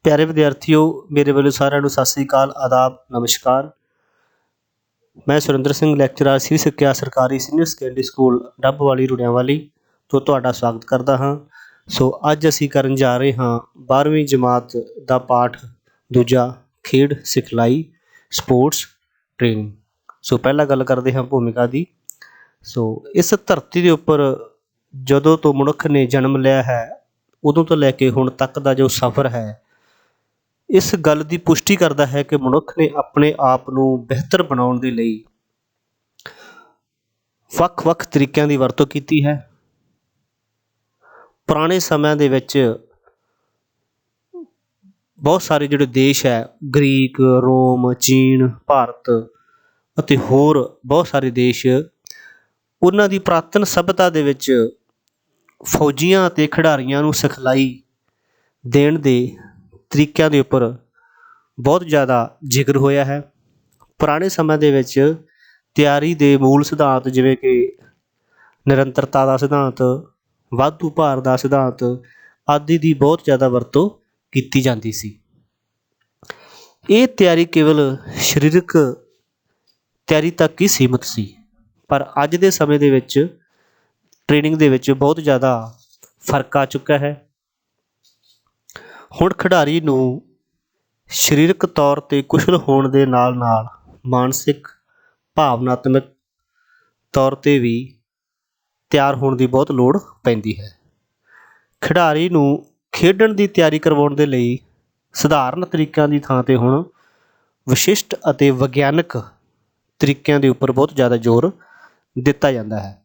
प्यारे विद्यार्थियों, मेरे वालों सारिਆਂ ਨੂੰ ਸਤਿ ਸ੍ਰੀ ਅਕਾਲ, ਆਦਾਬ, ਨਮਸਕਾਰ। मैं सुरिंदर सिंह ਲੈਕਚਰਰ श्री ਸਿੱਖਿਆ ਸਰਕਾਰੀ ਸੀਨੀਅਰ ਸੈਕੰਡਰੀ ਸਕੂਲ ਡੱਬਵਾਲੀ ਰੁੜਿਆਂਵਾਲੀ ਤੋਂ ਤੁਹਾਡਾ ਸਵਾਗਤ ਕਰਦਾ ਹਾਂ। ਸੋ ਅੱਜ ਅਸੀਂ ਕਰਨ ਜਾ ਰਹੇ ਹਾਂ 12ਵੀਂ ਜਮਾਤ ਦਾ ਪਾਠ ਦੂਜਾ ਖੇਡ ਸਿਖਲਾਈ ਸਪੋਰਟਸ ਟ੍ਰੇਨਿੰਗ। ਸੋ ਪਹਿਲਾਂ ਗੱਲ ਕਰਦੇ ਹਾਂ ਭੂਮਿਕਾ ਦੀ। ਸੋ ਇਸ ਧਰਤੀ ਦੇ ਉੱਪਰ ਜਦੋਂ ਤੋਂ ਮਨੁੱਖ ਨੇ ਜਨਮ ਲਿਆ ਹੈ ਉਦੋਂ ਤੋਂ ਲੈ ਕੇ ਹੁਣ ਤੱਕ ਦਾ ਜੋ ਸਫ਼ਰ ਹੈ ਇਸ ਗੱਲ ਦੀ ਪੁਸ਼ਟੀ ਕਰਦਾ ਹੈ ਕਿ ਮਨੁੱਖ ਨੇ ਆਪਣੇ ਆਪ ਨੂੰ ਬਿਹਤਰ ਬਣਾਉਣ ਦੇ ਲਈ ਵੱਖ-ਵੱਖ ਤਰੀਕਿਆਂ ਦੀ ਵਰਤੋਂ ਕੀਤੀ ਹੈ। ਪੁਰਾਣੇ ਸਮਿਆਂ ਦੇ ਵਿੱਚ ਬਹੁਤ ਸਾਰੇ ਜਿਹੜੇ ਦੇਸ਼ ਹੈ ਗਰੀਕ, ਰੋਮ, ਚੀਨ, ਭਾਰਤ ਅਤੇ ਹੋਰ ਬਹੁਤ ਸਾਰੇ ਦੇਸ਼ ਉਹਨਾਂ ਦੀ ਪੁਰਾਤਨ ਸਭਿਅਤਾ ਦੇ ਵਿੱਚ ਫੌਜੀਆਂ ਅਤੇ ਖਿਡਾਰੀਆਂ ਨੂੰ ਸਿਖਲਾਈ ਦੇਣ ਦੇ ਤਰੀਕਿਆਂ ਦੇ ਉੱਪਰ ਬਹੁਤ ਜ਼ਿਆਦਾ ਜ਼ਿਕਰ ਹੋਇਆ ਹੈ। ਪੁਰਾਣੇ ਸਮੇਂ ਦੇ ਵਿੱਚ ਤਿਆਰੀ ਦੇ ਮੂਲ ਸਿਧਾਂਤ ਜਿਵੇਂ ਕਿ ਨਿਰੰਤਰਤਾ ਦਾ ਸਿਧਾਂਤ, ਵਾਧੂ ਭਾਰ ਦਾ ਸਿਧਾਂਤ ਆਦਿ ਦੀ ਬਹੁਤ ਜ਼ਿਆਦਾ ਵਰਤੋਂ ਕੀਤੀ ਜਾਂਦੀ ਸੀ। ਇਹ ਤਿਆਰੀ ਕੇਵਲ ਸਰੀਰਕ ਤਿਆਰੀ ਤੱਕ ਹੀ ਸੀਮਿਤ ਸੀ, ਪਰ ਅੱਜ ਦੇ ਸਮੇਂ ਦੇ ਵਿੱਚ ਟ੍ਰੇਨਿੰਗ ਦੇ ਵਿੱਚ ਬਹੁਤ ਜ਼ਿਆਦਾ ਫਰਕ ਆ ਚੁੱਕਾ ਹੈ। ਹੁਣ ਖਿਡਾਰੀ ਨੂੰ ਸਰੀਰਕ ਤੌਰ 'ਤੇ ਕੁਸ਼ਲ ਹੋਣ ਦੇ ਨਾਲ ਨਾਲ ਮਾਨਸਿਕ, ਭਾਵਨਾਤਮਕ ਤੌਰ 'ਤੇ ਵੀ ਤਿਆਰ ਹੋਣ ਦੀ ਬਹੁਤ ਲੋੜ ਪੈਂਦੀ ਹੈ। ਖਿਡਾਰੀ ਨੂੰ ਖੇਡਣ ਦੀ ਤਿਆਰੀ ਕਰਵਾਉਣ ਦੇ ਲਈ ਸਧਾਰਨ ਤਰੀਕਿਆਂ ਦੀ ਥਾਂ 'ਤੇ ਹੁਣ ਵਿਸ਼ਿਸ਼ਟ ਅਤੇ ਵਿਗਿਆਨਕ ਤਰੀਕਿਆਂ ਦੇ ਉੱਪਰ ਬਹੁਤ ਜ਼ਿਆਦਾ ਜ਼ੋਰ ਦਿੱਤਾ ਜਾਂਦਾ ਹੈ।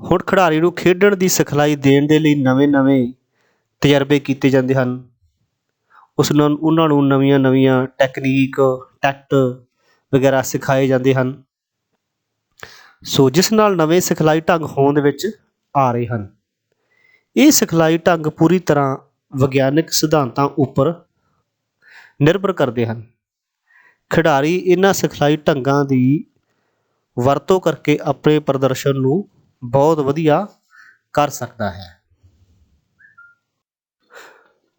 ਹੁਣ ਖਿਡਾਰੀ ਨੂੰ ਖੇਡਣ ਦੀ ਸਿਖਲਾਈ ਦੇਣ ਦੇ ਲਈ ਨਵੇਂ-ਨਵੇਂ ਤਜਰਬੇ ਕੀਤੇ ਜਾਂਦੇ ਹਨ। ਉਹਨਾਂ ਨੂੰ ਨਵੀਆਂ-ਨਵੀਆਂ ਟੈਕਨੀਕ, ਟੈਕਟ ਵਗੈਰਾ ਸਿਖਾਏ ਜਾਂਦੇ ਹਨ। ਸੋ ਜਿਸ ਨਾਲ ਨਵੇਂ ਸਿਖਲਾਈ ਢੰਗ ਹੋਂਦ ਵਿੱਚ ਆ ਰਹੇ ਹਨ। ਇਹ ਸਿਖਲਾਈ ਢੰਗ ਪੂਰੀ ਤਰ੍ਹਾਂ ਵਿਗਿਆਨਕ ਸਿਧਾਂਤਾਂ ਉੱਪਰ ਨਿਰਭਰ ਕਰਦੇ ਹਨ। ਖਿਡਾਰੀ ਇਹਨਾਂ ਸਿਖਲਾਈ ਢੰਗਾਂ ਦੀ ਵਰਤੋਂ ਕਰਕੇ ਆਪਣੇ ਪ੍ਰਦਰਸ਼ਨ ਨੂੰ ਬਹੁਤ ਵਧੀਆ ਕਰ ਸਕਦਾ ਹੈ।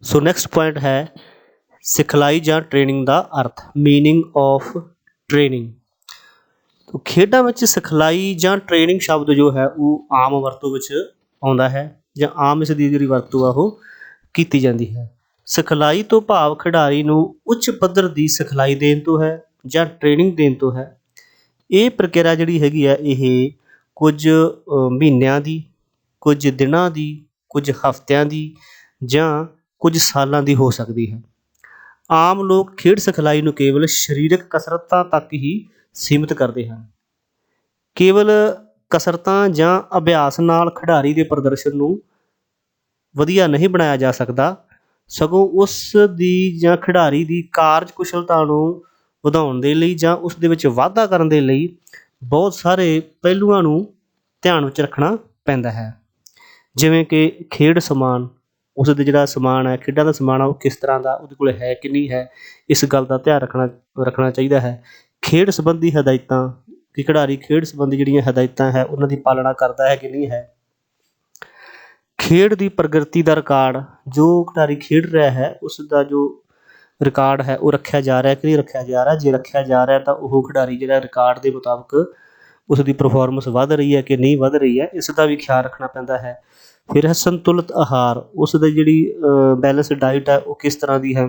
ਸੋ ਨੈਕਸਟ ਪੁਆਇੰਟ ਹੈ ਸਿਖਲਾਈ ਜਾਂ ਟ੍ਰੇਨਿੰਗ ਦਾ ਅਰਥ, ਮੀਨਿੰਗ ਆਫ ਟ੍ਰੇਨਿੰਗ। ਖੇਡਾਂ ਵਿੱਚ ਸਿਖਲਾਈ ਜਾਂ ਟ੍ਰੇਨਿੰਗ ਸ਼ਬਦ ਜੋ ਹੈ ਉਹ ਆਮ ਵਰਤੋਂ ਵਿੱਚ ਆਉਂਦਾ ਹੈ ਜਾਂ ਆਮ ਇਸ ਦੀ ਜਿਹੜੀ ਵਰਤੋਂ ਆ ਉਹ ਕੀਤੀ ਜਾਂਦੀ ਹੈ। ਸਿਖਲਾਈ ਤੋਂ ਭਾਵ ਖਿਡਾਰੀ ਨੂੰ ਉੱਚ ਪੱਧਰ ਦੀ ਸਿਖਲਾਈ ਦੇਣ ਤੋਂ ਹੈ ਜਾਂ ਟ੍ਰੇਨਿੰਗ ਦੇਣ ਤੋਂ ਹੈ। ਇਹ ਪ੍ਰਕਿਰਿਆ ਜਿਹੜੀ ਹੈਗੀ ਆ ਇਹ ਕੁਝ ਮਹੀਨਿਆਂ ਦੀ, ਕੁਝ ਦਿਨਾਂ ਦੀ, ਕੁਝ ਹਫ਼ਤਿਆਂ ਦੀ ਜਾਂ ਕੁਝ ਸਾਲਾਂ ਦੀ ਹੋ ਸਕਦੀ ਹੈ। ਆਮ ਲੋਕ ਖੇਡ ਸਿਖਲਾਈ ਨੂੰ ਕੇਵਲ ਸਰੀਰਕ ਕਸਰਤਾਂ ਤੱਕ ਹੀ ਸੀਮਿਤ ਕਰਦੇ ਹਨ। ਕੇਵਲ ਕਸਰਤਾਂ ਜਾਂ ਅਭਿਆਸ ਨਾਲ ਖਿਡਾਰੀ ਦੇ ਪ੍ਰਦਰਸ਼ਨ ਨੂੰ ਵਧੀਆ ਨਹੀਂ ਬਣਾਇਆ ਜਾ ਸਕਦਾ, ਸਗੋਂ ਉਸ ਦੀ ਜਾਂ ਖਿਡਾਰੀ ਦੀ ਕਾਰਜ ਕੁਸ਼ਲਤਾ ਨੂੰ ਵਧਾਉਣ ਦੇ ਲਈ ਜਾਂ ਉਸ ਦੇ ਵਿੱਚ ਵਾਧਾ ਕਰਨ ਦੇ ਲਈ ਬਹੁਤ ਸਾਰੇ ਪਹਿਲੂਆਂ ਨੂੰ ਧਿਆਨ ਵਿੱਚ ਰੱਖਣਾ ਪੈਂਦਾ ਹੈ। ਜਿਵੇਂ ਕਿ ਖੇਡ ਸਮਾਨ, ਉਸ ਦੇ ਜਿਹੜਾ ਸਮਾਨ ਹੈ ਖੇਡਾਂ ਦਾ ਸਮਾਨ ਆ ਉਹ ਕਿਸ ਤਰ੍ਹਾਂ ਦਾ ਉਹਦੇ ਕੋਲ ਹੈ ਕਿ ਨਹੀਂ ਹੈ, ਇਸ ਗੱਲ ਦਾ ਧਿਆਨ ਰੱਖਣਾ ਚਾਹੀਦਾ ਹੈ। ਖੇਡ ਸੰਬੰਧੀ ਹਦਾਇਤਾਂ ਕਿ ਖਿਡਾਰੀ ਖੇਡ ਸੰਬੰਧੀ ਜਿਹੜੀਆਂ ਹਦਾਇਤਾਂ ਹੈ ਉਹਨਾਂ ਦੀ ਪਾਲਣਾ ਕਰਦਾ ਹੈ ਕਿ ਨਹੀਂ ਹੈ। ਖੇਡ ਦੀ ਪ੍ਰਗਤੀ ਦਾ ਰਿਕਾਰਡ, ਜੋ ਖਿਡਾਰੀ ਖੇਡ ਰਿਹਾ ਹੈ ਉਸ ਦਾ ਜੋ ਰਿਕਾਰਡ ਹੈ ਉਹ ਰੱਖਿਆ ਜਾ ਰਿਹਾ ਕਿ ਨਹੀਂ ਰੱਖਿਆ ਜਾ ਰਿਹਾ। ਜੇ ਰੱਖਿਆ ਜਾ ਰਿਹਾ ਤਾਂ ਉਹ ਖਿਡਾਰੀ ਜਿਹੜਾ ਰਿਕਾਰਡ ਦੇ ਮੁਤਾਬਕ ਉਸ ਦੀ ਪਰਫੋਰਮੈਂਸ ਵੱਧ ਰਹੀ ਹੈ ਕਿ ਨਹੀਂ ਵੱਧ ਰਹੀ ਹੈ, ਇਸ ਦਾ ਵੀ ਖਿਆਲ ਰੱਖਣਾ ਪੈਂਦਾ ਹੈ। ਫਿਰ ਹੈ ਸੰਤੁਲਿਤ ਆਹਾਰ, ਉਸ ਦੀ ਜਿਹੜੀ ਬੈਲੈਂਸ ਡਾਇਟ ਹੈ ਉਹ ਕਿਸ ਤਰ੍ਹਾਂ ਦੀ ਹੈ,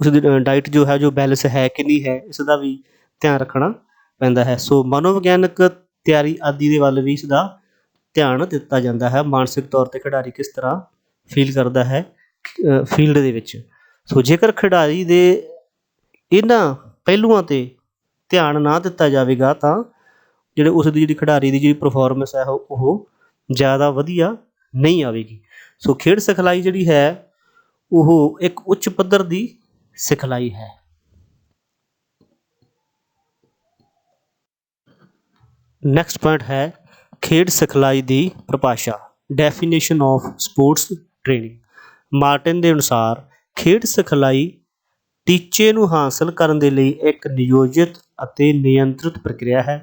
ਉਸ ਦੀ ਡਾਇਟ ਜੋ ਹੈ ਜੋ ਬੈਲੈਂਸ ਹੈ ਕਿ ਨਹੀਂ ਹੈ, ਇਸ ਦਾ ਵੀ ਧਿਆਨ ਰੱਖਣਾ ਪੈਂਦਾ ਹੈ। ਸੋ ਮਨੋਵਿਗਿਆਨਕ ਤਿਆਰੀ ਆਦਿ ਦੇ ਵੱਲ ਵੀ ਇਸ ਦਾ ਧਿਆਨ ਦਿੱਤਾ ਜਾਂਦਾ ਹੈ। ਮਾਨਸਿਕ ਤੌਰ 'ਤੇ ਖਿਡਾਰੀ ਕਿਸ ਤਰ੍ਹਾਂ ਫੀਲ ਕਰਦਾ ਹੈ ਫੀਲਡ ਦੇ ਵਿੱਚ। ਸੋ ਜੇਕਰ ਖਿਡਾਰੀ ਦੇ ਇਹਨਾਂ ਪਹਿਲੂਆਂ 'ਤੇ ਧਿਆਨ ਨਾ ਦਿੱਤਾ ਜਾਵੇਗਾ ਤਾਂ ਜਿਹੜੇ ਉਸ ਦੀ ਜਿਹੜੀ ਖਿਡਾਰੀ ਦੀ ਜਿਹੜੀ ਪਰਫੋਰਮੈਂਸ ਹੈ ਉਹ ਜ਼ਿਆਦਾ ਵਧੀਆ ਨਹੀਂ ਆਵੇਗੀ। ਸੋ ਖੇਡ ਸਿਖਲਾਈ ਜਿਹੜੀ ਹੈ ਉਹ ਇੱਕ ਉੱਚ ਪੱਧਰ ਦੀ ਸਿਖਲਾਈ ਹੈ। ਨੈਕਸਟ ਪੁਆਇੰਟ ਹੈ ਖੇਡ ਸਿਖਲਾਈ ਦੀ ਪਰਿਭਾਸ਼ਾ, definition of sports training. Martin ਦੇ ਅਨੁਸਾਰ ਖੇਡ ਸਿਖਲਾਈ ਟੀਚੇ ਨੂੰ ਹਾਸਲ ਕਰਨ ਦੇ ਲਈ ਇੱਕ ਨਿਯੋਜਿਤ ਅਤੇ ਨਿਯੰਤਰਿਤ ਪ੍ਰਕਿਰਿਆ ਹੈ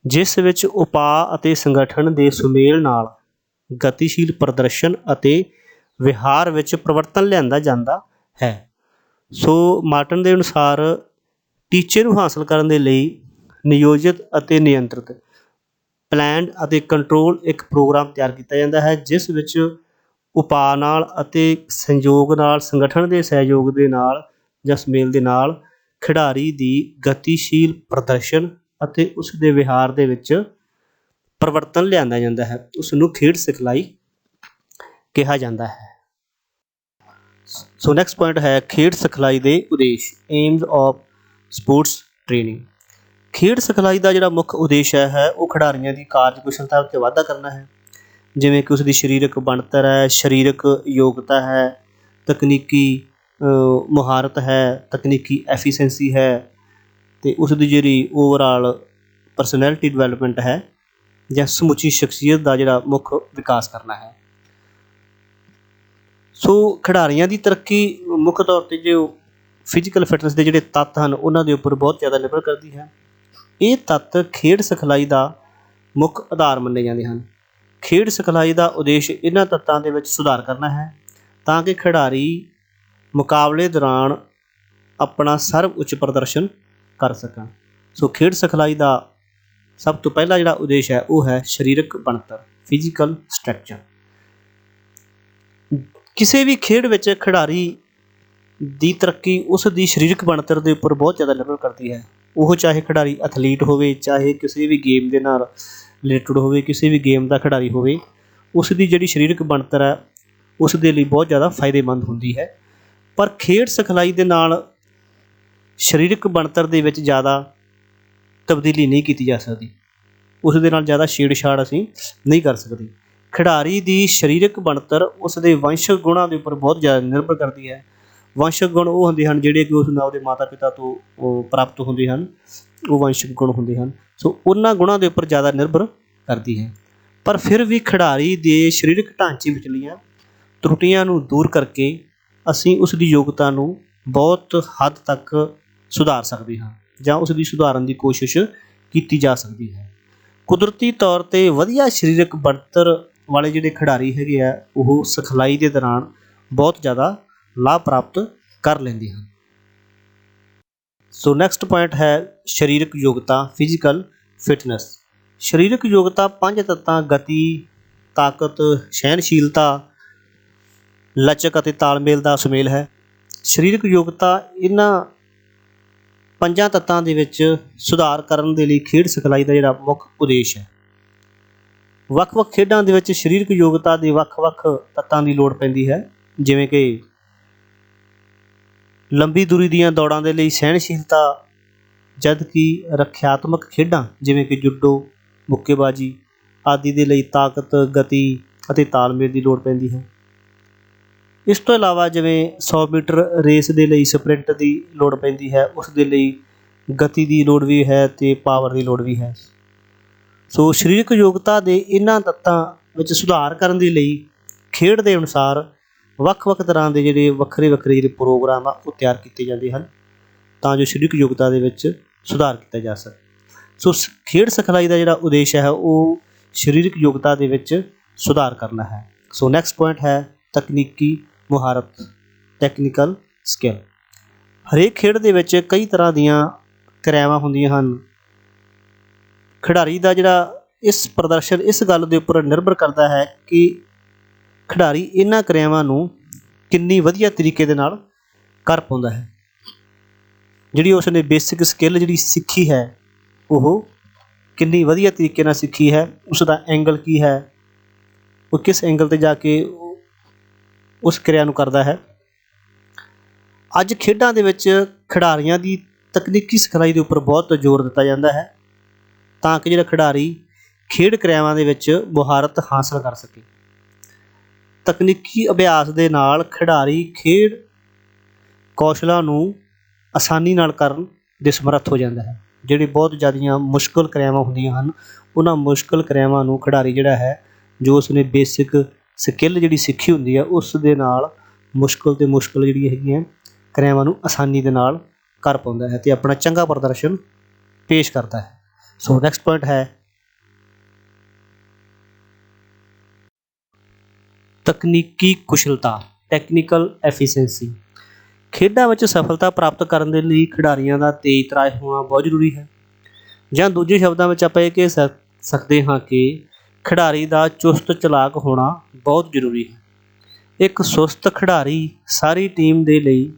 ਜਿਸ ਵਿੱਚ ਉਪਾਅ ਅਤੇ ਸੰਗਠਨ ਦੇ ਸੁਮੇਲ ਨਾਲ ਗਤੀਸ਼ੀਲ ਪ੍ਰਦਰਸ਼ਨ ਅਤੇ ਵਿਹਾਰ ਵਿੱਚ ਪਰਿਵਰਤਨ ਲਿਆਂਦਾ ਜਾਂਦਾ ਹੈ। ਸੋ ਮਾਰਟਨ ਦੇ ਅਨੁਸਾਰ ਟੀਚੇ ਨੂੰ ਹਾਸਲ ਕਰਨ ਦੇ ਲਈ ਨਿਯੋਜਿਤ ਅਤੇ ਨਿਯੰਤਰਿਤ ਪਲੈਨਡ ਅਤੇ ਕੰਟਰੋਲ ਇੱਕ ਪ੍ਰੋਗਰਾਮ ਤਿਆਰ ਕੀਤਾ ਜਾਂਦਾ ਹੈ, ਜਿਸ ਵਿੱਚ ਉਪਾਅ ਨਾਲ ਅਤੇ ਸੰਯੋਗ ਨਾਲ, ਸੰਗਠਨ ਦੇ ਸਹਿਯੋਗ ਦੇ ਨਾਲ ਜਾਂ ਸੁਮੇਲ ਦੇ ਨਾਲ ਖਿਡਾਰੀ ਦੀ ਗਤੀਸ਼ੀਲ ਪ੍ਰਦਰਸ਼ਨ ਅਤੇ ਉਸ ਦੇ ਵਿਹਾਰ ਦੇ ਵਿੱਚ ਪਰਿਵਰਤਨ ਲਿਆਂਦਾ ਜਾਂਦਾ ਹੈ। ਉਸ ਨੂੰ ਖੇਡ ਸਿਖਲਾਈ ਕਿਹਾ ਜਾਂਦਾ ਹੈ। ਸੋ ਨੈਕਸਟ ਪੁਆਇੰਟ ਹੈ ਖੇਡ ਸਿਖਲਾਈ ਦੇ ਉਦੇਸ਼, ਏਮਸ ਆਫ ਸਪੋਰਟਸ ਟ੍ਰੇਨਿੰਗ। ਖੇਡ ਸਿਖਲਾਈ ਦਾ ਜਿਹੜਾ ਮੁੱਖ ਉਦੇਸ਼ ਹੈ ਉਹ ਖਿਡਾਰੀਆਂ ਦੀ ਕਾਰਜਕੁਸ਼ਲਤਾ ਉੱਤੇ ਵਾਧਾ ਕਰਨਾ ਹੈ, ਜਿਵੇਂ ਕਿ ਉਸ ਦੀ ਸਰੀਰਕ ਬਣਤਰ ਹੈ, ਸਰੀਰਕ ਯੋਗਤਾ ਹੈ, ਤਕਨੀਕੀ ਮੁਹਾਰਤ ਹੈ, ਤਕਨੀਕੀ ਐਫੀਸ਼ੈਂਸੀ ਹੈ, ਅਤੇ ਉਸ ਦੀ ਜਿਹੜੀ ਓਵਰਆਲ ਪਰਸਨੈਲਿਟੀ ਡਿਵੈਲਪਮੈਂਟ ਹੈ ਜਾਂ ਸਮੁੱਚੀ ਸ਼ਖਸੀਅਤ ਦਾ ਜਿਹੜਾ ਮੁੱਖ ਵਿਕਾਸ ਕਰਨਾ ਹੈ। ਸੋ ਖਿਡਾਰੀਆਂ ਦੀ ਤਰੱਕੀ ਮੁੱਖ ਤੌਰ 'ਤੇ ਜੋ ਫਿਜ਼ੀਕਲ ਫਿਟਨੈਸ ਦੇ ਜਿਹੜੇ ਤੱਤ ਹਨ ਉਹਨਾਂ ਦੇ ਉੱਪਰ ਬਹੁਤ ਜ਼ਿਆਦਾ ਨਿਰਭਰ ਕਰਦੀ ਹੈ। ਇਹ ਤੱਤ ਖੇਡ ਸਿਖਲਾਈ ਦਾ ਮੁੱਖ ਆਧਾਰ ਮੰਨੇ ਜਾਂਦੇ ਹਨ। ਖੇਡ ਸਿਖਲਾਈ ਦਾ ਉਦੇਸ਼ ਇਹਨਾਂ ਤੱਤਾਂ ਦੇ ਵਿੱਚ ਸੁਧਾਰ ਕਰਨਾ ਹੈ ਤਾਂ ਕਿ ਖਿਡਾਰੀ ਮੁਕਾਬਲੇ ਦੌਰਾਨ ਆਪਣਾ ਸਰਵ ਉੱਚ ਪ੍ਰਦਰਸ਼ਨ ਕਰ ਸਕਣ। ਸੋ ਖੇਡ ਸਿਖਲਾਈ ਦਾ ਸਭ ਤੋਂ ਪਹਿਲਾ ਜਿਹੜਾ ਉਦੇਸ਼ ਹੈ ਉਹ ਹੈ ਸਰੀਰਕ ਬਣਤਰ, ਫਿਜ਼ੀਕਲ ਸਟਰਕਚਰ। ਕਿਸੇ ਵੀ ਖੇਡ ਵਿੱਚ ਖਿਡਾਰੀ ਦੀ ਤਰੱਕੀ ਉਸ ਦੀ ਸਰੀਰਕ ਬਣਤਰ ਦੇ ਉੱਪਰ ਬਹੁਤ ਜ਼ਿਆਦਾ ਨਿਰਭਰ ਕਰਦੀ ਹੈ। ਉਹ ਚਾਹੇ ਖਿਡਾਰੀ ਐਥਲੀਟ ਹੋਵੇ, ਚਾਹੇ ਕਿਸੇ ਵੀ ਗੇਮ ਦੇ ਨਾਲ ਰਿਲੇਟਡ ਹੋਵੇ, ਕਿਸੇ ਵੀ ਗੇਮ ਦਾ ਖਿਡਾਰੀ ਹੋਵੇ, ਉਸ ਦੀ ਜਿਹੜੀ ਸਰੀਰਕ ਬਣਤਰ ਹੈ ਉਸ ਦੇ ਲਈ ਬਹੁਤ ਜ਼ਿਆਦਾ ਫਾਇਦੇਮੰਦ ਹੁੰਦੀ ਹੈ। ਪਰ ਖੇਡ ਸਿਖਲਾਈ ਦੇ ਨਾਲ ਸਰੀਰਕ ਬਣਤਰ ਦੇ ਵਿੱਚ ਜ਼ਿਆਦਾ ਤਬਦੀਲੀ ਨਹੀਂ ਕੀਤੀ ਜਾ ਸਕਦੀ, ਉਸ ਦੇ ਨਾਲ ਜ਼ਿਆਦਾ ਛੇੜਛਾੜ ਅਸੀਂ ਨਹੀਂ ਕਰ ਸਕਦੇ। ਖਿਡਾਰੀ ਦੀ ਸਰੀਰਕ ਬਣਤਰ ਉਸ ਦੇ ਵੰਸ਼ਕ ਗੁਣਾਂ ਦੇ ਉੱਪਰ ਬਹੁਤ ਜ਼ਿਆਦਾ ਨਿਰਭਰ ਕਰਦੀ ਹੈ। ਵੰਸ਼ਕ ਗੁਣ ਉਹ ਹੁੰਦੇ ਹਨ ਜਿਹੜੇ ਕਿ ਉਸ ਨੂੰ ਆਪਦੇ ਮਾਤਾ ਪਿਤਾ ਤੋਂ ਪ੍ਰਾਪਤ ਹੁੰਦੇ ਹਨ, ਉਹ ਵੰਸ਼ਕ ਗੁਣ ਹੁੰਦੇ ਹਨ। ਸੋ ਉਹਨਾਂ ਗੁਣਾਂ ਦੇ ਉੱਪਰ ਜ਼ਿਆਦਾ ਨਿਰਭਰ ਕਰਦੀ ਹੈ। ਪਰ ਫਿਰ ਵੀ ਖਿਡਾਰੀ ਦੇ ਸਰੀਰਕ ਢਾਂਚੇ ਵਿਚਲੀਆਂ ਤਰੁੱਟੀਆਂ ਨੂੰ ਦੂਰ ਕਰਕੇ ਅਸੀਂ ਉਸ ਦੀ ਯੋਗਤਾ ਨੂੰ ਬਹੁਤ ਹੱਦ ਤੱਕ ਸੁਧਾਰ ਸਕਦੇ ਹਾਂ ਜਾਂ ਉਸ ਦੀ ਸੁਧਾਰਨ ਦੀ ਕੋਸ਼ਿਸ਼ ਕੀਤੀ ਜਾ ਸਕਦੀ ਹੈ। ਕੁਦਰਤੀ ਤੌਰ 'ਤੇ ਵਧੀਆ ਸਰੀਰਕ ਬਣਤਰ ਵਾਲੇ ਜਿਹੜੇ ਖਿਡਾਰੀ ਹੈਗੇ ਆ ਉਹ ਸਿਖਲਾਈ ਦੇ ਦੌਰਾਨ ਬਹੁਤ ਜ਼ਿਆਦਾ ਲਾਭ ਪ੍ਰਾਪਤ ਕਰ ਲੈਂਦੇ ਹਨ। ਸੋ ਨੈਕਸਟ ਪੁਆਇੰਟ ਹੈ ਸਰੀਰਕ ਯੋਗਤਾ, ਫਿਜ਼ੀਕਲ ਫਿਟਨੈਸ। ਸਰੀਰਕ ਯੋਗਤਾ 5 ਤੱਤਾਂ ਗਤੀ, ਤਾਕਤ, ਸਹਿਣਸ਼ੀਲਤਾ, ਲਚਕ ਅਤੇ ਤਾਲਮੇਲ ਦਾ ਸੁਮੇਲ ਹੈ। ਸਰੀਰਕ ਯੋਗਤਾ ਇਹਨਾਂ 5 ਤੱਤਾਂ ਦੇ ਵਿੱਚ ਸੁਧਾਰ ਕਰਨ ਦੇ ਲਈ ਖੇਡ ਸਿਖਲਾਈ ਦਾ ਜਿਹੜਾ ਮੁੱਖ ਉਦੇਸ਼ ਹੈ। ਵੱਖ-ਵੱਖ ਖੇਡਾਂ ਦੇ ਵਿੱਚ ਸਰੀਰਕ ਯੋਗਤਾ ਦੇ ਵੱਖ-ਵੱਖ ਤੱਤਾਂ ਦੀ ਲੋੜ ਪੈਂਦੀ ਹੈ, ਜਿਵੇਂ ਕਿ ਲੰਬੀ ਦੂਰੀ ਦੀਆਂ ਦੌੜਾਂ ਦੇ ਲਈ ਸਹਿਣਸ਼ੀਲਤਾ, ਜਦ ਕਿ ਰੱਖਿਆਤਮਕ ਖੇਡਾਂ ਜਿਵੇਂ ਕਿ ਜੂਡੋ, ਮੁੱਕੇਬਾਜ਼ੀ ਆਦਿ ਦੇ ਲਈ ਤਾਕਤ, ਗਤੀ ਅਤੇ ਤਾਲਮੇਲ ਦੀ ਲੋੜ ਪੈਂਦੀ ਹੈ। ਇਸ ਤੋਂ ਇਲਾਵਾ ਜਿਵੇਂ 100 ਮੀਟਰ ਰੇਸ ਦੇ ਲਈ ਸਪ੍ਰਿੰਟ ਦੀ ਲੋੜ ਪੈਂਦੀ ਹੈ, ਉਸ ਦੇ ਲਈ ਗਤੀ ਦੀ ਲੋੜ ਵੀ ਹੈ ਅਤੇ ਪਾਵਰ ਦੀ ਲੋੜ ਵੀ ਹੈ। ਸੋ ਸਰੀਰਕ ਯੋਗਤਾ ਦੇ ਇਹਨਾਂ ਤੱਤਾਂ ਵਿੱਚ ਸੁਧਾਰ ਕਰਨ ਦੇ ਲਈ ਖੇਡ ਦੇ ਅਨੁਸਾਰ ਵੱਖ-ਵੱਖ ਤਰ੍ਹਾਂ ਦੇ ਜਿਹੜੇ ਵੱਖਰੇ-ਵੱਖਰੇ ਜਿਹੜੇ ਪ੍ਰੋਗਰਾਮ ਆ ਉਹ ਤਿਆਰ ਕੀਤੇ ਜਾਂਦੇ ਹਨ ਤਾਂ ਜੋ ਸਰੀਰਕ ਯੋਗਤਾ ਦੇ ਵਿੱਚ ਸੁਧਾਰ ਕੀਤਾ ਜਾ ਸਕੇ। ਸੋ ਖੇਡ ਸਿਖਲਾਈ ਦਾ ਜਿਹੜਾ ਉਦੇਸ਼ ਹੈ ਉਹ ਸਰੀਰਕ ਯੋਗਤਾ ਦੇ ਵਿੱਚ ਸੁਧਾਰ ਕਰਨਾ ਹੈ। ਸੋ ਨੈਕਸਟ ਪੁਆਇੰਟ ਹੈ ਤਕਨੀਕੀ ਮੁਹਾਰਤ, ਟੈਕਨੀਕਲ ਸਕਿੱਲ। ਹਰੇਕ ਖੇਡ ਦੇ ਵਿੱਚ ਕਈ ਤਰ੍ਹਾਂ ਦੀਆਂ ਕਿਰਿਆਵਾਂ ਹੁੰਦੀਆਂ ਹਨ। ਖਿਡਾਰੀ ਦਾ ਜਿਹੜਾ ਇਸ ਪ੍ਰਦਰਸ਼ਨ ਇਸ ਗੱਲ ਦੇ ਉੱਪਰ ਨਿਰਭਰ ਕਰਦਾ ਹੈ ਕਿ ਖਿਡਾਰੀ ਇਹਨਾਂ ਕਿਰਿਆਵਾਂ ਨੂੰ ਕਿੰਨੀ ਵਧੀਆ ਤਰੀਕੇ ਦੇ ਨਾਲ ਕਰ ਪਾਉਂਦਾ ਹੈ। ਜਿਹੜੀ ਉਸ ਨੇ ਬੇਸਿਕ ਸਕਿੱਲ ਜਿਹੜੀ ਸਿੱਖੀ ਹੈ ਉਹ ਕਿੰਨੀ ਵਧੀਆ ਤਰੀਕੇ ਨਾਲ ਸਿੱਖੀ ਹੈ, ਉਸ ਦਾ ਐਂਗਲ ਕੀ ਹੈ, ਉਹ ਕਿਸ ਐਂਗਲ 'ਤੇ ਜਾ ਕੇ ਉਸ ਕਿਰਿਆ ਨੂੰ ਕਰਦਾ ਹੈ। ਅੱਜ ਖੇਡਾਂ ਦੇ ਵਿੱਚ ਖਿਡਾਰੀਆਂ ਦੀ ਤਕਨੀਕੀ ਸਿਖਲਾਈ ਦੇ ਉੱਪਰ ਬਹੁਤ ਜ਼ੋਰ ਦਿੱਤਾ ਜਾਂਦਾ ਹੈ ਤਾਂ ਕਿ ਜਿਹੜਾ ਖਿਡਾਰੀ ਖੇਡ ਕਿਰਿਆਵਾਂ ਦੇ ਵਿੱਚ ਮੁਹਾਰਤ ਹਾਸਲ ਕਰ ਸਕੇ। ਤਕਨੀਕੀ ਅਭਿਆਸ ਦੇ ਨਾਲ ਖਿਡਾਰੀ ਖੇਡ ਕੌਸ਼ਲਾਂ ਨੂੰ ਆਸਾਨੀ ਨਾਲ ਕਰਨ ਦੇ ਸਮਰੱਥ ਹੋ ਜਾਂਦਾ ਹੈ। ਜਿਹੜੀ ਬਹੁਤ ਜ਼ਿਆਦੀਆਂ ਮੁਸ਼ਕਿਲ ਕਿਰਿਆਵਾਂ ਹੁੰਦੀਆਂ ਹਨ ਉਹਨਾਂ ਮੁਸ਼ਕਿਲ ਕਿਰਿਆਵਾਂ ਨੂੰ ਖਿਡਾਰੀ ਜਿਹੜਾ ਹੈ ਜੋ ਉਸਨੇ ਬੇਸਿਕ ਸਕਿੱਲ ਜਿਹੜੀ ਸਿੱਖੀ ਹੁੰਦੀ ਹੈ ਉਸ ਦੇ ਨਾਲ ਮੁਸ਼ਕਿਲ ਤੋਂ ਮੁਸ਼ਕਿਲ ਜਿਹੜੀ ਹੈਗੀਆਂ ਕਿਰਿਆਵਾਂ ਨੂੰ ਆਸਾਨੀ ਦੇ ਨਾਲ ਕਰ ਪਾਉਂਦਾ ਹੈ ਅਤੇ ਆਪਣਾ ਚੰਗਾ ਪ੍ਰਦਰਸ਼ਨ ਪੇਸ਼ ਕਰਦਾ ਹੈ। ਸੋ ਨੈਕਸਟ ਪੁਆਇੰਟ ਹੈ ਤਕਨੀਕੀ ਕੁਸ਼ਲਤਾ, ਟੈਕਨੀਕਲ ਐਫੀਸ਼ੀਐਂਸੀ। ਖੇਡਾਂ ਵਿੱਚ ਸਫਲਤਾ ਪ੍ਰਾਪਤ ਕਰਨ ਦੇ ਲਈ ਖਿਡਾਰੀਆਂ ਦਾ ਤੇਜ਼ ਤਰਾਰ ਹੋਣਾ ਬਹੁਤ ਜ਼ਰੂਰੀ ਹੈ, ਜਾਂ ਦੂਜੇ ਸ਼ਬਦਾਂ ਵਿੱਚ ਆਪਾਂ ਇਹ ਕਹਿ ਸਕਦੇ ਹਾਂ ਕਿ ਖਿਡਾਰੀ ਦਾ ਚੁਸਤ ਚਲਾਕ ਹੋਣਾ ਬਹੁਤ ਜ਼ਰੂਰੀ ਹੈ। ਇੱਕ ਸੁਸਤ ਖਿਡਾਰੀ ਸਾਰੀ ਟੀਮ ਦੇ ਲਈ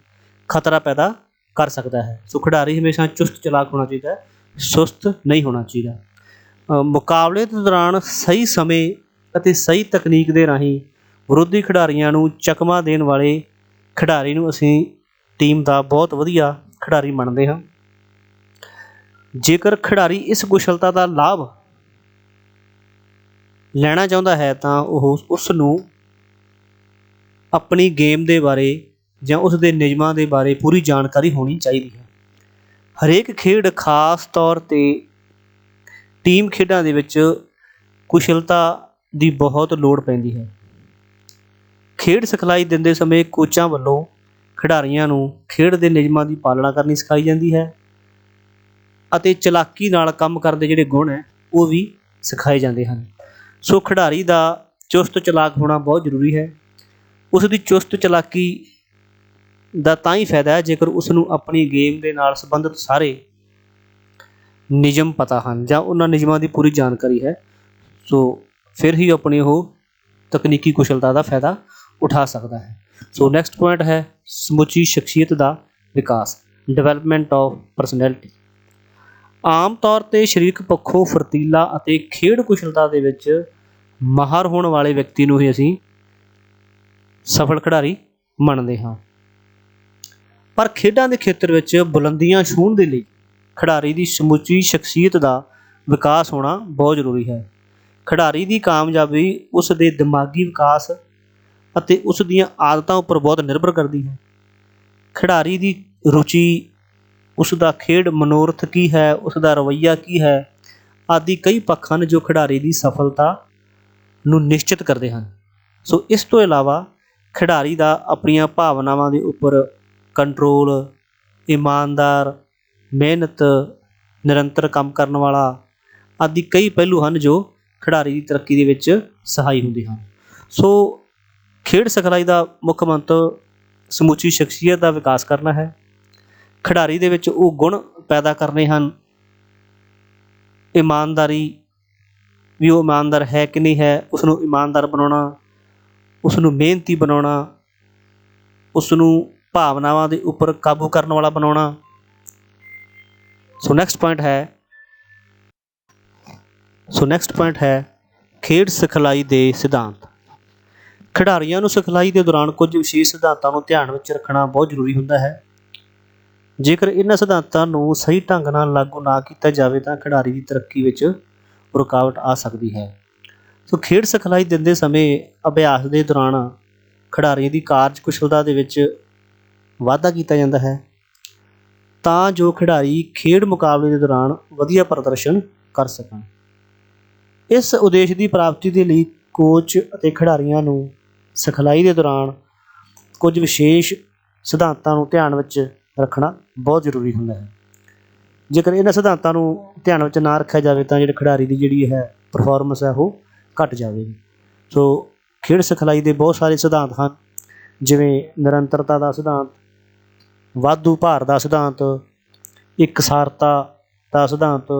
ਖਤਰਾ ਪੈਦਾ ਕਰ ਸਕਦਾ ਹੈ। ਸੋ ਖਿਡਾਰੀ ਹਮੇਸ਼ਾ ਚੁਸਤ ਚਲਾਕ ਹੋਣਾ ਚਾਹੀਦਾ ਹੈ, ਸੁਸਤ ਨਹੀਂ ਹੋਣਾ ਚਾਹੀਦਾ। ਮੁਕਾਬਲੇ ਦੇ ਦੌਰਾਨ ਸਹੀ ਸਮੇਂ ਅਤੇ ਸਹੀ ਤਕਨੀਕ ਦੇ ਰਾਹੀਂ ਵਿਰੋਧੀ ਖਿਡਾਰੀਆਂ ਨੂੰ ਚਕਮਾ ਦੇਣ ਵਾਲੇ ਖਿਡਾਰੀ ਨੂੰ ਅਸੀਂ ਟੀਮ ਦਾ ਬਹੁਤ ਵਧੀਆ ਖਿਡਾਰੀ ਮੰਨਦੇ ਹਾਂ। ਜੇਕਰ ਖਿਡਾਰੀ ਇਸ ਕੁਸ਼ਲਤਾ ਦਾ ਲਾਭ ਲੈਣਾ ਚਾਹੁੰਦਾ ਹੈ ਤਾਂ ਉਹ ਉਸ ਨੂੰ ਆਪਣੀ ਗੇਮ ਦੇ ਬਾਰੇ ਜਾਂ ਉਸ ਦੇ ਨਿਯਮਾਂ ਦੇ ਬਾਰੇ ਪੂਰੀ ਜਾਣਕਾਰੀ ਹੋਣੀ ਚਾਹੀਦੀ ਹੈ। ਹਰੇਕ ਖੇਡ, ਖਾਸ ਤੌਰ 'ਤੇ ਟੀਮ ਖੇਡਾਂ ਦੇ ਵਿੱਚ ਕੁਸ਼ਲਤਾ ਦੀ ਬਹੁਤ ਲੋੜ ਪੈਂਦੀ ਹੈ। ਖੇਡ ਸਿਖਲਾਈ ਦਿੰਦੇ ਸਮੇਂ ਕੋਚਾਂ ਵੱਲੋਂ ਖਿਡਾਰੀਆਂ ਨੂੰ ਖੇਡ ਦੇ ਨਿਯਮਾਂ ਦੀ ਪਾਲਣਾ ਕਰਨੀ ਸਿਖਾਈ ਜਾਂਦੀ ਹੈ ਅਤੇ ਚਲਾਕੀ ਨਾਲ ਕੰਮ ਕਰਨ ਦੇ ਜਿਹੜੇ ਗੁਣ ਹੈ ਉਹ ਵੀ ਸਿਖਾਏ ਜਾਂਦੇ ਹਨ। ਸੋ ਖਿਡਾਰੀ ਦਾ ਚੁਸਤ ਚਲਾਕ ਹੋਣਾ ਬਹੁਤ ਜ਼ਰੂਰੀ ਹੈ। ਉਸ ਦੀ ਚੁਸਤ ਚਲਾਕੀ ਦਾ ਤਾਂ ਹੀ ਫਾਇਦਾ ਹੈ ਜੇਕਰ ਉਸ ਨੂੰ ਆਪਣੀ ਗੇਮ ਦੇ ਨਾਲ ਸੰਬੰਧਿਤ ਸਾਰੇ ਨਿਯਮ ਪਤਾ ਹਨ ਜਾਂ ਉਹਨਾਂ ਨਿਯਮਾਂ ਦੀ ਪੂਰੀ ਜਾਣਕਾਰੀ ਹੈ। ਸੋ ਫਿਰ ਹੀ ਆਪਣੀ ਉਹ ਤਕਨੀਕੀ ਕੁਸ਼ਲਤਾ ਦਾ ਫਾਇਦਾ ਉਠਾ ਸਕਦਾ ਹੈ। ਸੋ ਨੈਕਸਟ ਪੁਆਇੰਟ ਹੈ ਸਮੁੱਚੀ ਸ਼ਖਸੀਅਤ ਦਾ ਵਿਕਾਸ, ਡਿਵੈਲਪਮੈਂਟ ਆਫ ਪਰਸਨੈਲਿਟੀ। ਆਮ ਤੌਰ 'ਤੇ ਸਰੀਰਕ ਪੱਖੋਂ ਫੁਰਤੀਲਾ ਅਤੇ ਖੇਡ ਕੁਸ਼ਲਤਾ ਦੇ ਵਿੱਚ ਮਾਹਰ ਹੋਣ ਵਾਲੇ ਵਿਅਕਤੀ ਨੂੰ ਹੀ ਅਸੀਂ ਸਫਲ ਖਿਡਾਰੀ ਮੰਨਦੇ ਹਾਂ। ਪਰ ਖੇਡਾਂ ਦੇ ਖੇਤਰ ਵਿੱਚ ਬੁਲੰਦੀਆਂ ਛੂਹਣ ਦੇ ਲਈ ਖਿਡਾਰੀ ਦੀ ਸਮੁੱਚੀ ਸ਼ਖਸੀਅਤ ਦਾ ਵਿਕਾਸ ਹੋਣਾ ਬਹੁਤ ਜ਼ਰੂਰੀ ਹੈ। ਖਿਡਾਰੀ ਦੀ ਕਾਮਯਾਬੀ ਉਸ ਦੇ ਦਿਮਾਗੀ ਵਿਕਾਸ ਅਤੇ ਉਸ ਦੀਆਂ ਆਦਤਾਂ ਉੱਪਰ ਬਹੁਤ ਨਿਰਭਰ ਕਰਦੀ ਹੈ। ਖਿਡਾਰੀ ਦੀ ਰੁਚੀ, ਉਸ ਦਾ ਖੇਡ ਮਨੋਰਥ ਕੀ ਹੈ, ਉਸ ਦਾ ਰਵੱਈਆ ਕੀ ਹੈ ਆਦਿ ਕਈ ਪੱਖ ਹਨ ਜੋ ਖਿਡਾਰੀ ਦੀ ਸਫਲਤਾ ਨੂੰ ਨਿਸ਼ਚਿਤ ਕਰਦੇ ਹਨ। ਸੋ ਇਸ ਤੋਂ ਇਲਾਵਾ ਖਿਡਾਰੀ ਦਾ ਆਪਣੀਆਂ ਭਾਵਨਾਵਾਂ ਦੇ ਉੱਪਰ ਕੰਟਰੋਲ, ਇਮਾਨਦਾਰ, ਮਿਹਨਤ, ਨਿਰੰਤਰ ਕੰਮ ਕਰਨ ਵਾਲਾ ਆਦਿ ਕਈ ਪਹਿਲੂ ਹਨ ਜੋ ਖਿਡਾਰੀ ਦੀ ਤਰੱਕੀ ਦੇ ਵਿੱਚ ਸਹਾਈ ਹੁੰਦੇ ਹਨ। ਸੋ ਖੇਡ ਸਿਖਲਾਈ ਦਾ ਮੁੱਖ ਮੰਤਵ ਸਮੁੱਚੀ ਸ਼ਖਸੀਅਤ ਦਾ ਵਿਕਾਸ ਕਰਨਾ ਹੈ। ਖਿਡਾਰੀ ਦੇ ਵਿੱਚ ਉਹ ਗੁਣ ਪੈਦਾ ਕਰਨੇ ਹਨ, ਇਮਾਨਦਾਰੀ ਵੀ ਉਹ ਇਮਾਨਦਾਰ ਹੈ ਕਿ ਨਹੀਂ ਹੈ, ਉਸ ਨੂੰ ਇਮਾਨਦਾਰ ਬਣਾਉਣਾ, ਉਸ ਨੂੰ ਮਿਹਨਤੀ ਬਣਾਉਣਾ, ਉਸ ਨੂੰ ਭਾਵਨਾਵਾਂ ਦੇ ਉੱਪਰ ਕਾਬੂ ਕਰਨ ਵਾਲਾ ਬਣਾਉਣਾ। ਸੋ ਨੈਕਸਟ ਪੁਆਇੰਟ ਹੈ ਖੇਡ ਸਿਖਲਾਈ ਦੇ ਸਿਧਾਂਤ। ਖਿਡਾਰੀਆਂ ਨੂੰ ਸਿਖਲਾਈ ਦੇ ਦੌਰਾਨ ਕੁਝ ਵਿਸ਼ੇਸ਼ ਸਿਧਾਂਤਾਂ ਨੂੰ ਧਿਆਨ ਵਿੱਚ ਰੱਖਣਾ ਬਹੁਤ ਜ਼ਰੂਰੀ ਹੁੰਦਾ ਹੈ। ਜੇਕਰ ਇਹਨਾਂ ਸਿਧਾਂਤਾਂ ਨੂੰ ਸਹੀ ਢੰਗ ਨਾਲ ਲਾਗੂ ਨਾ ਕੀਤਾ ਜਾਵੇ ਤਾਂ ਖਿਡਾਰੀ ਦੀ ਤਰੱਕੀ ਵਿੱਚ ਰੁਕਾਵਟ ਆ ਸਕਦੀ ਹੈ। ਸੋ ਖੇਡ ਸਿਖਲਾਈ ਦਿੰਦੇ ਸਮੇਂ ਅਭਿਆਸ ਦੇ ਦੌਰਾਨ ਖਿਡਾਰੀਆਂ ਦੀ ਕਾਰਜ ਕੁਸ਼ਲਤਾ ਦੇ ਵਿੱਚ ਵਾਧਾ ਕੀਤਾ ਜਾਂਦਾ ਹੈ ਤਾਂ ਜੋ ਖਿਡਾਰੀ ਖੇਡ ਮੁਕਾਬਲੇ ਦੇ ਦੌਰਾਨ ਵਧੀਆ ਪ੍ਰਦਰਸ਼ਨ ਕਰ ਸਕਣ। ਇਸ ਉਦੇਸ਼ ਦੀ ਪ੍ਰਾਪਤੀ ਦੇ ਲਈ ਕੋਚ ਅਤੇ ਖਿਡਾਰੀਆਂ ਨੂੰ ਸਿਖਲਾਈ ਦੇ ਦੌਰਾਨ ਕੁਝ ਵਿਸ਼ੇਸ਼ ਸਿਧਾਂਤਾਂ ਨੂੰ ਧਿਆਨ ਵਿੱਚ ਰੱਖਣਾ ਬਹੁਤ ਜ਼ਰੂਰੀ ਹੁੰਦਾ ਹੈ। ਜੇਕਰ ਇਹਨਾਂ ਸਿਧਾਂਤਾਂ ਨੂੰ ਧਿਆਨ ਵਿੱਚ ਨਾ ਰੱਖਿਆ ਜਾਵੇ ਤਾਂ ਜਿਹੜੇ ਖਿਡਾਰੀ ਦੀ ਜਿਹੜੀ ਹੈ ਪਰਫੋਰਮੈਂਸ ਹੈ ਉਹ ਘੱਟ ਜਾਵੇਗੀ। ਸੋ ਖੇਡ ਸਿਖਲਾਈ ਦੇ ਬਹੁਤ ਸਾਰੇ ਸਿਧਾਂਤ ਹਨ, ਜਿਵੇਂ ਨਿਰੰਤਰਤਾ ਦਾ ਸਿਧਾਂਤ, ਵਾਧੂ ਭਾਰ ਦਾ ਸਿਧਾਂਤ, ਇਕਸਾਰਤਾ ਦਾ ਸਿਧਾਂਤ,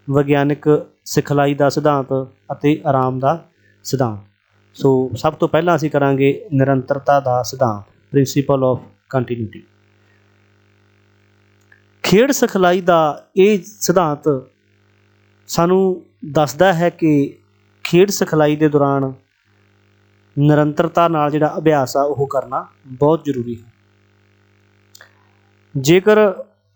ਵਿਗਿਆਨਕ ਸਿਖਲਾਈ ਦਾ ਸਿਧਾਂਤ ਅਤੇ ਆਰਾਮ ਦਾ ਸਿਧਾਂਤ। ਸੋ ਸਭ ਤੋਂ ਪਹਿਲਾਂ ਅਸੀਂ ਕਰਾਂਗੇ ਨਿਰੰਤਰਤਾ ਦਾ ਸਿਧਾਂਤ, ਪ੍ਰਿੰਸੀਪਲ ਆਫ ਕੰਟੀਨਿਊਟੀ। ਖੇਡ ਸਿਖਲਾਈ ਦਾ ਇਹ ਸਿਧਾਂਤ ਸਾਨੂੰ ਦੱਸਦਾ ਹੈ ਕਿ ਖੇਡ ਸਿਖਲਾਈ ਦੇ ਦੌਰਾਨ ਨਿਰੰਤਰਤਾ ਨਾਲ ਜਿਹੜਾ ਅਭਿਆਸ ਆ ਉਹ ਕਰਨਾ ਬਹੁਤ ਜ਼ਰੂਰੀ ਹੈ। ਜੇਕਰ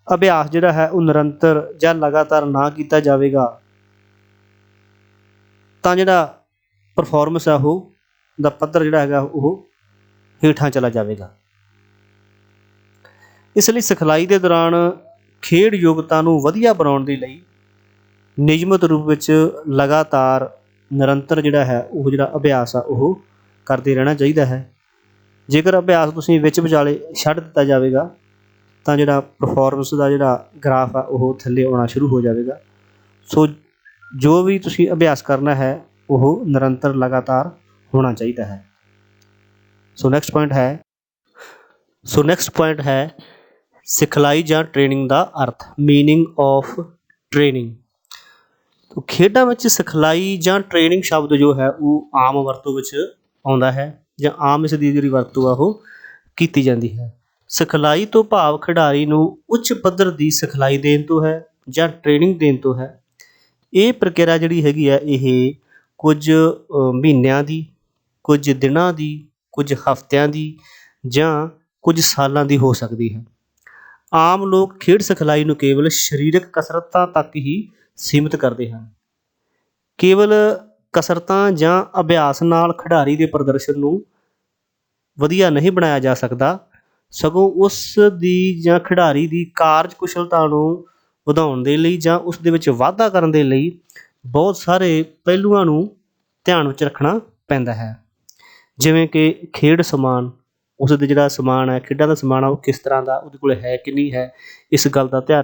ਅਭਿਆਸ ਜਿਹੜਾ ਹੈ ਉਹ ਨਿਰੰਤਰ ਜਾਂ ਲਗਾਤਾਰ ਨਾ ਕੀਤਾ ਜਾਵੇਗਾ ਤਾਂ ਜਿਹੜਾ ਪਰਫੋਰਮੈਂਸ ਆ ਉਹ ਦਾ ਪੱਧਰ ਜਿਹੜਾ ਹੈਗਾ ਉਹ ਹੇਠਾਂ ਚਲਾ ਜਾਵੇਗਾ। ਇਸ ਲਈ ਸਿਖਲਾਈ ਦੇ ਦੌਰਾਨ ਖੇਡ ਯੋਗਤਾ ਨੂੰ ਵਧੀਆ ਬਣਾਉਣ ਦੇ ਲਈ ਨਿਯਮਿਤ ਰੂਪ ਵਿੱਚ ਲਗਾਤਾਰ ਨਿਰੰਤਰ ਜਿਹੜਾ ਹੈ ਉਹ ਜਿਹੜਾ ਅਭਿਆਸ ਆ ਉਹ ਕਰਦੇ ਰਹਿਣਾ ਚਾਹੀਦਾ ਹੈ। ਜੇਕਰ ਅਭਿਆਸ ਤੁਸੀਂ ਵਿੱਚ ਵਿਚਾਲੇ ਛੱਡ ਦਿੱਤਾ ਜਾਵੇਗਾ ਤਾਂ ਜਿਹੜਾ ਪਰਫੋਰਮੈਂਸ ਦਾ ਜਿਹੜਾ ਗ੍ਰਾਫ ਆ ਉਹ ਥੱਲੇ ਆਉਣਾ ਸ਼ੁਰੂ ਹੋ ਜਾਵੇਗਾ। ਸੋ ਜੋ ਵੀ ਤੁਸੀਂ ਅਭਿਆਸ ਕਰਨਾ ਹੈ ਉਹ ਨਿਰੰਤਰ ਲਗਾਤਾਰ ਹੋਣਾ ਚਾਹੀਦਾ ਹੈ। ਸੋ ਨੈਕਸਟ ਪੁਆਇੰਟ ਹੈ ਸਿਖਲਾਈ ਜਾਂ ਟ੍ਰੇਨਿੰਗ ਦਾ ਅਰਥ, ਮੀਨਿੰਗ ਆਫ ਟ੍ਰੇਨਿੰਗ। ਖੇਡਾਂ ਵਿੱਚ ਸਿਖਲਾਈ ਜਾਂ ਟ੍ਰੇਨਿੰਗ ਸ਼ਬਦ ਜੋ ਹੈ ਉਹ ਆਮ ਵਰਤੋਂ ਵਿੱਚ ਆਉਂਦਾ ਹੈ ਜਾਂ ਆਮ ਇਸ ਦੀ ਜਿਹੜੀ ਵਰਤੋਂ ਆ ਉਹ ਕੀਤੀ ਜਾਂਦੀ ਹੈ। ਸਿਖਲਾਈ ਤੋਂ ਭਾਵ ਖਿਡਾਰੀ ਨੂੰ ਉੱਚ ਪੱਧਰ ਦੀ ਸਿਖਲਾਈ ਦੇਣ ਤੋਂ ਹੈ ਜਾਂ ਟ੍ਰੇਨਿੰਗ ਦੇਣ ਤੋਂ ਹੈ। ਇਹ ਪ੍ਰਕਿਰਿਆ ਜਿਹੜੀ ਹੈਗੀ ਆ ਇਹ ਕੁਝ ਮਹੀਨਿਆਂ ਦੀ, ਕੁਝ ਦਿਨਾਂ ਦੀ, ਕੁਝ ਹਫ਼ਤਿਆਂ ਦੀ ਜਾਂ ਕੁਝ ਸਾਲਾਂ ਦੀ ਹੋ ਸਕਦੀ ਹੈ। ਆਮ ਲੋਕ ਖੇਡ ਸਿਖਲਾਈ ਨੂੰ ਕੇਵਲ ਸਰੀਰਕ ਕਸਰਤਾਂ ਤੱਕ ਹੀ ਸੀਮਿਤ ਕਰਦੇ ਹਨ। ਕੇਵਲ ਕਸਰਤਾਂ ਜਾਂ ਅਭਿਆਸ ਨਾਲ ਖਿਡਾਰੀ ਦੇ ਪ੍ਰਦਰਸ਼ਨ ਨੂੰ ਵਧੀਆ ਨਹੀਂ ਬਣਾਇਆ ਜਾ ਸਕਦਾ, ਸਗੋਂ ਉਸ ਦੀ ਜਾਂ ਖਿਡਾਰੀ ਦੀ ਕਾਰਜ ਕੁਸ਼ਲਤਾ ਨੂੰ ਵਧਾਉਣ ਦੇ ਲਈ ਜਾਂ ਉਸ ਦੇ ਵਿੱਚ ਵਾਧਾ ਕਰਨ ਦੇ ਲਈ ਬਹੁਤ ਸਾਰੇ ਪਹਿਲੂਆਂ ਨੂੰ ਧਿਆਨ ਵਿੱਚ ਰੱਖਣਾ ਪੈਂਦਾ ਹੈ। ਜਿਵੇਂ ਕਿ ਖੇਡ ਸਮਾਨ, ਉਸ ਦੇ ਜਿਹੜਾ ਸਮਾਨ ਹੈ, ਖੇਡਾਂ ਦਾ ਸਮਾਨ ਆ ਉਹ ਕਿਸ ਤਰ੍ਹਾਂ ਦਾ ਉਹਦੇ ਕੋਲ ਹੈ ਕਿ ਨਹੀਂ ਹੈ, ਇਸ ਗੱਲ ਦਾ ਧਿਆਨ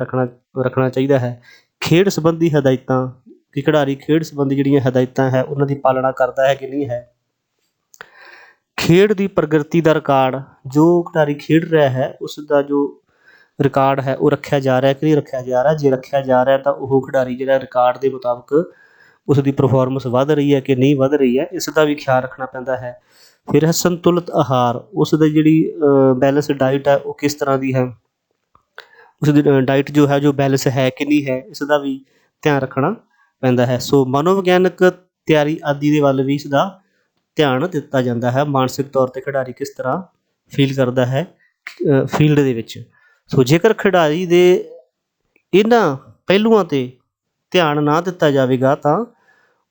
ਰੱਖਣਾ ਚਾਹੀਦਾ ਹੈ। ਖੇਡ ਸੰਬੰਧੀ ਹਦਾਇਤਾਂ, ਕਿ ਖਿਡਾਰੀ ਖੇਡ ਸੰਬੰਧੀ ਜਿਹੜੀਆਂ ਹਦਾਇਤਾਂ ਹੈ ਉਹਨਾਂ ਦੀ ਪਾਲਣਾ ਕਰਦਾ ਹੈ ਕਿ ਨਹੀਂ ਹੈ। ਖੇਡ ਦੀ ਪ੍ਰਗਤੀ ਦਾ ਰਿਕਾਰਡ, ਜੋ ਖਿਡਾਰੀ ਖੇਡ ਰਿਹਾ ਹੈ ਉਸ ਦਾ ਜੋ ਰਿਕਾਰਡ ਹੈ ਉਹ ਰੱਖਿਆ ਜਾ ਰਿਹਾ ਕਿ ਨਹੀਂ ਰੱਖਿਆ ਜਾ ਰਿਹਾ। ਜੇ ਰੱਖਿਆ ਜਾ ਰਿਹਾ ਤਾਂ ਉਹ ਖਿਡਾਰੀ ਜਿਹੜਾ ਰਿਕਾਰਡ ਦੇ ਮੁਤਾਬਕ ਉਸ ਦੀ ਪਰਫੋਰਮੈਂਸ ਵੱਧ ਰਹੀ ਹੈ ਕਿ ਨਹੀਂ ਵੱਧ ਰਹੀ ਹੈ, ਇਸ ਦਾ ਵੀ ਖਿਆਲ ਰੱਖਣਾ ਪੈਂਦਾ ਹੈ। ਫਿਰ ਹੈ ਸੰਤੁਲਿਤ ਆਹਾਰ, ਉਸ ਦੀ ਜਿਹੜੀ ਬੈਲੈਂਸ ਡਾਇਟ ਹੈ ਉਹ ਕਿਸ ਤਰ੍ਹਾਂ ਦੀ ਹੈ, ਉਸ ਦੀ ਡਾਇਟ ਜੋ ਹੈ ਜੋ ਬੈਲੈਂਸ ਹੈ ਕਿ ਨਹੀਂ ਹੈ, ਇਸ ਦਾ ਵੀ ਧਿਆਨ ਰੱਖਣਾ ਪੈਂਦਾ ਹੈ। ਸੋ ਮਨੋਵਿਗਿਆਨਕ ਤਿਆਰੀ ਆਦਿ ਦੇ ਵੱਲ ਵੀ ਇਸ ਦਾ ਧਿਆਨ ਦਿੱਤਾ ਜਾਂਦਾ ਹੈ। ਮਾਨਸਿਕ ਤੌਰ 'ਤੇ ਖਿਡਾਰੀ ਕਿਸ ਤਰ੍ਹਾਂ ਫੀਲ ਕਰਦਾ ਹੈ ਫੀਲਡ ਦੇ ਵਿੱਚ। ਸੋ ਜੇਕਰ ਖਿਡਾਰੀ ਦੇ ਇਹਨਾਂ ਪਹਿਲੂਆਂ 'ਤੇ ਧਿਆਨ ਨਾ ਦਿੱਤਾ ਜਾਵੇਗਾ ਤਾਂ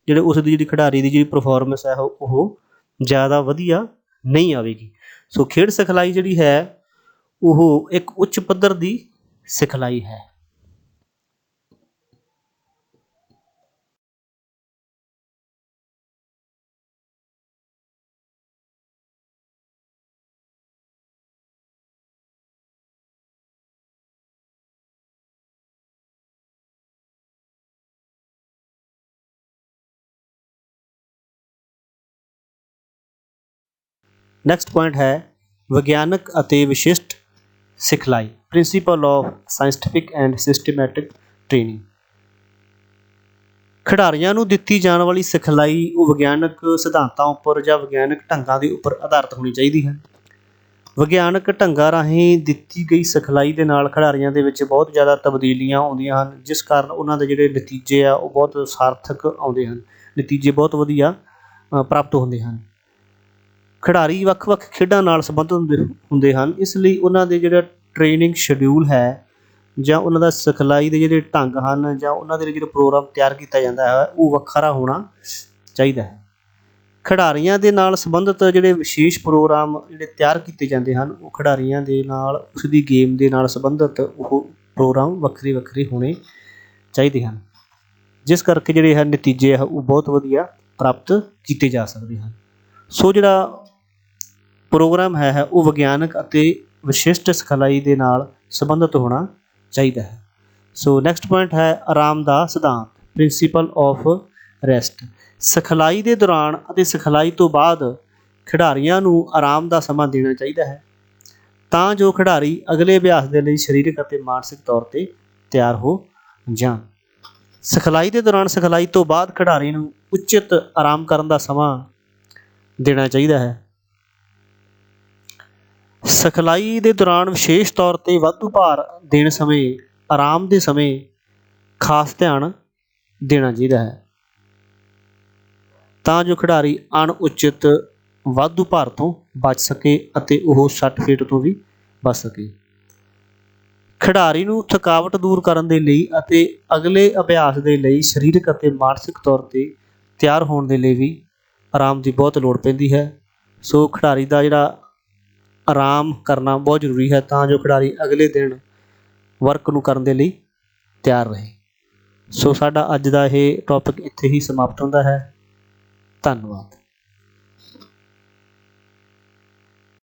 ਜਿਹੜੇ ਉਸ ਦੀ ਜਿਹੜੀ ਖਿਡਾਰੀ ਦੀ ਜਿਹੜੀ ਪਰਫੋਰਮੈਂਸ ਹੈ ਉਹ ਜ਼ਿਆਦਾ ਵਧੀਆ ਨਹੀਂ ਆਵੇਗੀ। ਸੋ ਖੇਡ ਸਿਖਲਾਈ ਜਿਹੜੀ ਹੈ ਉਹ ਇੱਕ ਉੱਚ ਪੱਧਰ ਦੀ ਸਿਖਲਾਈ ਹੈ। ਨੈਕਸਟ ਪੁਆਇੰਟ ਹੈ ਵਿਗਿਆਨਕ ਅਤੇ ਵਿਸ਼ਿਸ਼ਟ ਸਿਖਲਾਈ, principal of scientific and systematic training. ਖਿਡਾਰੀਆਂ ਨੂੰ ਦਿੱਤੀ ਜਾਣ ਵਾਲੀ ਸਿਖਲਾਈ ਉਹ ਵਿਗਿਆਨਕ ਸਿਧਾਂਤਾਂ ਉੱਪਰ ਜਾਂ ਵਿਗਿਆਨਕ ਢੰਗਾਂ ਦੇ ਉੱਪਰ ਆਧਾਰਿਤ ਹੋਣੀ ਚਾਹੀਦੀ ਹੈ। ਵਿਗਿਆਨਕ ਢੰਗਾਂ ਰਾਹੀਂ ਦਿੱਤੀ ਗਈ ਸਿਖਲਾਈ ਦੇ ਨਾਲ ਖਿਡਾਰੀਆਂ ਦੇ ਵਿੱਚ ਬਹੁਤ ਜ਼ਿਆਦਾ ਤਬਦੀਲੀਆਂ ਆਉਂਦੀਆਂ ਹਨ, ਜਿਸ ਕਾਰਨ ਉਹਨਾਂ ਦੇ ਜਿਹੜੇ ਨਤੀਜੇ ਆ ਉਹ ਬਹੁਤ ਸਾਰਥਕ ਆਉਂਦੇ ਹਨ, ਨਤੀਜੇ ਬਹੁਤ ਵਧੀਆ ਪ੍ਰਾਪਤ ਹੁੰਦੇ ਹਨ। ਖਿਡਾਰੀ ਵੱਖ-ਵੱਖ ਖੇਡਾਂ ਨਾਲ ਸੰਬੰਧਿਤ ਹੁੰਦੇ ਹਨ, ਇਸ ਲਈ ਉਹਨਾਂ ਦੇ ਜਿਹੜਾ ਟ੍ਰੇਨਿੰਗ ਸ਼ਡਿਊਲ ਹੈ ਜਾਂ ਉਹਨਾਂ ਦਾ ਸਿਖਲਾਈ ਦੇ ਜਿਹੜੇ ਢੰਗ ਹਨ ਜਾਂ ਉਹਨਾਂ ਦੇ ਜਿਹੜਾ ਪ੍ਰੋਗਰਾਮ ਤਿਆਰ ਕੀਤਾ ਜਾਂਦਾ ਹੈ ਉਹ ਵੱਖਰਾ ਹੋਣਾ ਚਾਹੀਦਾ ਹੈ। ਖਿਡਾਰੀਆਂ ਦੇ ਨਾਲ ਸੰਬੰਧਿਤ ਜਿਹੜੇ ਵਿਸ਼ੇਸ਼ ਪ੍ਰੋਗਰਾਮ ਜਿਹੜੇ ਤਿਆਰ ਕੀਤੇ ਜਾਂਦੇ ਹਨ ਉਹ ਖਿਡਾਰੀਆਂ ਦੇ ਨਾਲ ਉਸ ਦੀ ਗੇਮ ਦੇ ਨਾਲ ਸੰਬੰਧਿਤ ਉਹ ਪ੍ਰੋਗਰਾਮ ਵੱਖਰੇ ਵੱਖਰੇ ਹੋਣੇ ਚਾਹੀਦੇ ਹਨ, ਜਿਸ ਕਰਕੇ ਜਿਹੜੇ ਹੈ ਨਤੀਜੇ ਆ ਉਹ ਬਹੁਤ ਵਧੀਆ ਪ੍ਰਾਪਤ ਕੀਤੇ ਜਾ ਸਕਦੇ ਹਨ। ਸੋ ਜਿਹੜਾ ਪ੍ਰੋਗਰਾਮ ਹੈ ਉਹ ਵਿਗਿਆਨਕ ਅਤੇ ਵਿਸ਼ਿਸ਼ਟ ਸਿਖਲਾਈ ਦੇ ਨਾਲ ਸੰਬੰਧਿਤ ਹੋਣਾ ਚਾਹੀਦਾ ਹੈ। ਸੋ ਨੈਕਸਟ ਪੁਆਇੰਟ ਹੈ ਆਰਾਮ ਦਾ ਸਿਧਾਂਤ, ਪ੍ਰਿੰਸੀਪਲ ਆਫ ਰੈਸਟ। ਸਿਖਲਾਈ ਦੇ ਦੌਰਾਨ ਅਤੇ ਸਿਖਲਾਈ ਤੋਂ ਬਾਅਦ ਖਿਡਾਰੀਆਂ ਨੂੰ ਆਰਾਮ ਦਾ ਸਮਾਂ ਦੇਣਾ ਚਾਹੀਦਾ ਹੈ ਤਾਂ ਜੋ ਖਿਡਾਰੀ ਅਗਲੇ ਅਭਿਆਸ ਦੇ ਲਈ ਸਰੀਰਕ ਅਤੇ ਮਾਨਸਿਕ ਤੌਰ 'ਤੇ ਤਿਆਰ ਹੋ ਜਾਣ। ਸਿਖਲਾਈ ਦੇ ਦੌਰਾਨ ਸਿਖਲਾਈ ਤੋਂ ਬਾਅਦ ਖਿਡਾਰੀ ਨੂੰ ਉਚਿਤ ਆਰਾਮ ਕਰਨ ਦਾ ਸਮਾਂ ਦੇਣਾ ਚਾਹੀਦਾ ਹੈ। ਸਿਖਲਾਈ ਦੇ ਦੌਰਾਨ ਵਿਸ਼ੇਸ਼ ਤੌਰ 'ਤੇ ਵਾਧੂ ਭਾਰ ਦੇਣ ਸਮੇਂ ਆਰਾਮ ਦੇ ਸਮੇਂ ਖਾਸ ਧਿਆਨ ਦੇਣਾ ਚਾਹੀਦਾ ਹੈ ਤਾਂ ਜੋ ਖਿਡਾਰੀ ਅਣਉਚਿਤ ਵਾਧੂ ਭਾਰ ਤੋਂ ਬਚ ਸਕੇ ਅਤੇ ਉਹ ਸੱਟ ਫੇਟ ਤੋਂ ਵੀ ਬਚ ਸਕੇ। ਖਿਡਾਰੀ ਨੂੰ ਥਕਾਵਟ ਦੂਰ ਕਰਨ ਦੇ ਲਈ ਅਤੇ ਅਗਲੇ ਅਭਿਆਸ ਦੇ ਲਈ ਸਰੀਰਕ ਅਤੇ ਮਾਨਸਿਕ ਤੌਰ 'ਤੇ ਤਿਆਰ ਹੋਣ ਦੇ ਲਈ ਵੀ ਆਰਾਮ ਦੀ ਬਹੁਤ ਲੋੜ ਪੈਂਦੀ ਹੈ। ਸੋ ਖਿਡਾਰੀ ਦਾ ਜਿਹੜਾ ਆਰਾਮ ਕਰਨਾ ਬਹੁਤ ਜ਼ਰੂਰੀ ਹੈ ਤਾਂ ਜੋ ਖਿਡਾਰੀ ਅਗਲੇ ਦਿਨ ਵਰਕ ਨੂੰ ਕਰਨ ਦੇ ਲਈ ਤਿਆਰ ਰਹੇ। ਸੋ ਸਾਡਾ ਅੱਜ ਦਾ ਇਹ ਟੌਪਿਕ ਇੱਥੇ ਹੀ ਸਮਾਪਤ ਹੁੰਦਾ ਹੈ। ਧੰਨਵਾਦ।